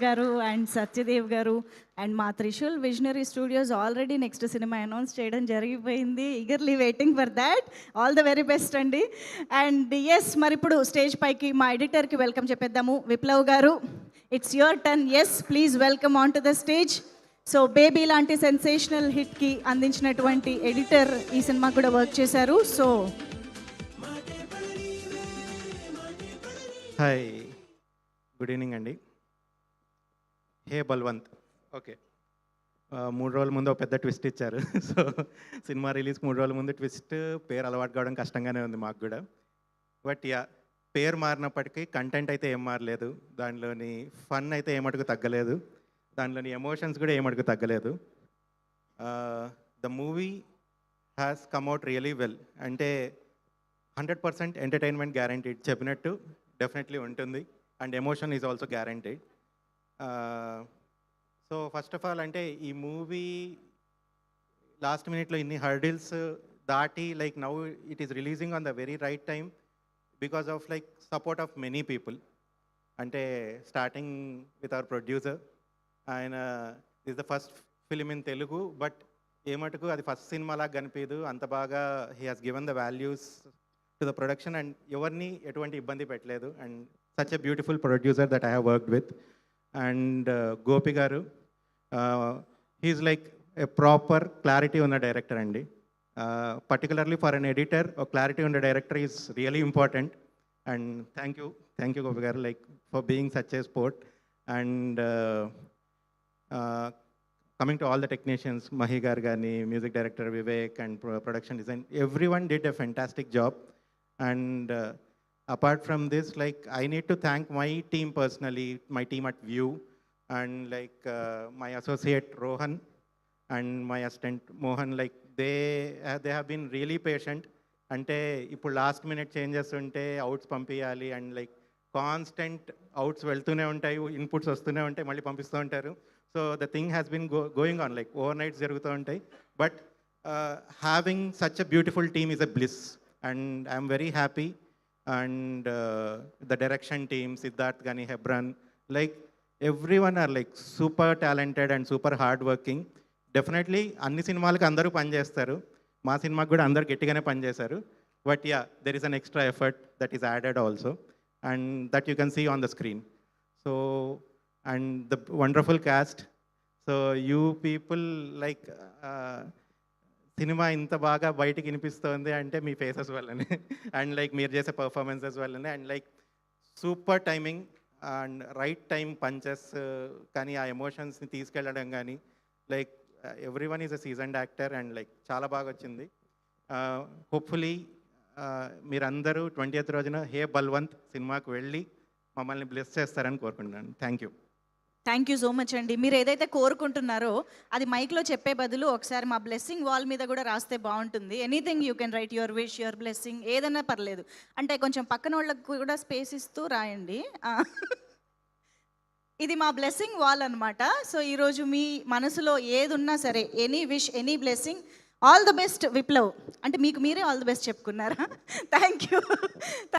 గారు అండ్ సత్యదేవ్ గారు అండ్ మా Trishul visionary studios already next cinema announce చేయడం జరిగిపోయింది. Eagerly waiting for that. All the very best అండి. అండ్ ఎస్, మరి ఇప్పుడు స్టేజ్ పైకి మా ఎడిటర్కి వెల్కమ్ చెప్పేద్దాము. Viplav garu, it's your turn. Yes, please welcome on to the stage. So baby లాంటి సెన్సేషనల్ హిట్కి అందించినటువంటి ఎడిటర్ ఈ సినిమా కూడా వర్క్ చేశారు. సో హాయ్, గుడ్ ఈవినింగ్ అండి. హే బల్వంత్. ఓకే, 3 రోజుల ముందు ఒక పెద్ద ట్విస్ట్ ఇచ్చారు. సో సినిమా రిలీజ్కి 3 రోజుల ముందు ట్విస్ట్ పేరు అలవాటు కావడం కష్టంగానే ఉంది మాకు కూడా. బట్ యా, పేరు మారినప్పటికీ కంటెంట్ అయితే ఏం మారలేదు, దానిలోని ఫన్ అయితే ఏమటుకు తగ్గలేదు, దానిలోని ఎమోషన్స్ కూడా ఏమటుకు తగ్గలేదు. The movie has come out really well. అంటే 100% ఎంటర్టైన్మెంట్ గ్యారంటీడ్, చెప్పినట్టు డెఫినెట్లీ ఉంటుంది. And emotion is also guaranteed. So first of all, అంటే ఈ మూవీ లాస్ట్ మినిట్లో ఇన్ని హర్డిల్స్ దాటి, like now it is releasing on the very right time because of like support of many people. అంటే starting with our producer, ఆయన is the first film in Telugu, but ఏమటుకు అది first సినిమాలాగా కనిపించదు, అంత బాగా he has given the values to the production and ఎవరిని ఎటువంటి ఇబ్బంది పెట్టలేదు. And such a beautiful producer that I have worked with. And Gopi garu, he is like a proper clarity ఉన్న డైరెక్టర్ అండి. Particularly for an editor, clarity ఉన్న director is really important. And thank you Gopi garu, like for being such a sport. And coming to all the technicians, Mahi garu కానీ, music director Vivek, and production design, every one did a fantastic job. And apart from this, like I need to thank my team personally, my team at View, and like my associate Rohan and my assistant Mohan. Like they have been really patient. Ante ippudu last minute changes unte outs pampiyali, and like constant outs veltune untayi, inputs vastune untayi, malli pampistu untaru. So the thing has been going on, like overnights jarugutu untayi. But having such a beautiful team is a bliss, and I am very happy. And the direction team, Siddharth Gani, Hebron, like everyone are like super talented and super hard working. Definitely అన్ని సినిమాలకు అందరూ పని చేస్తారు, మా సినిమాకి కూడా అందరు గట్టిగానే పని చేశారు. But yeah, there is an extra effort that is added also, and that you can see on the screen. So and the wonderful cast. So you people, like cinema ఇంత బాగా బయటికి వినిపిస్తుంది అంటే మీ ఫేసెస్ వల్లనే, అండ్ లైక్ మీరు చేసే performances వల్లనే. And like super timing and right time punches కానీ, ఆ ఎమోషన్స్ని తీసుకెళ్ళడం కానీ, like every one is a seasoned actor. And like చాలా బాగా వచ్చింది. హోప్ఫుల్లీ మీరందరూ 20th రోజున హే బల్వంత్ సినిమాకు వెళ్ళి మమ్మల్ని బ్లెస్ చేస్తారని కోరుకుంటున్నాను. థ్యాంక్ యూ సో మచ్ అండి. మీరు ఏదైతే కోరుకుంటున్నారో అది మైక్లో చెప్పే బదులు ఒకసారి మా బ్లెస్సింగ్ వాల్ మీద కూడా రాస్తే బాగుంటుంది. Anything you can write, your wish, your blessing, ఏదైనా పర్లేదు. అంటే కొంచెం పక్కన వాళ్ళకి కూడా స్పేస్ ఇస్తూ రాయండి. ఇది మా బ్లెస్సింగ్ వాల్ అనమాట. సో ఈరోజు మీ మనసులో ఏది ఉన్నా సరే, any wish, any blessing, all the best Viplav అంటే మీకు మీరే ఆల్ ద బెస్ట్ చెప్పుకున్నారా? Thank you.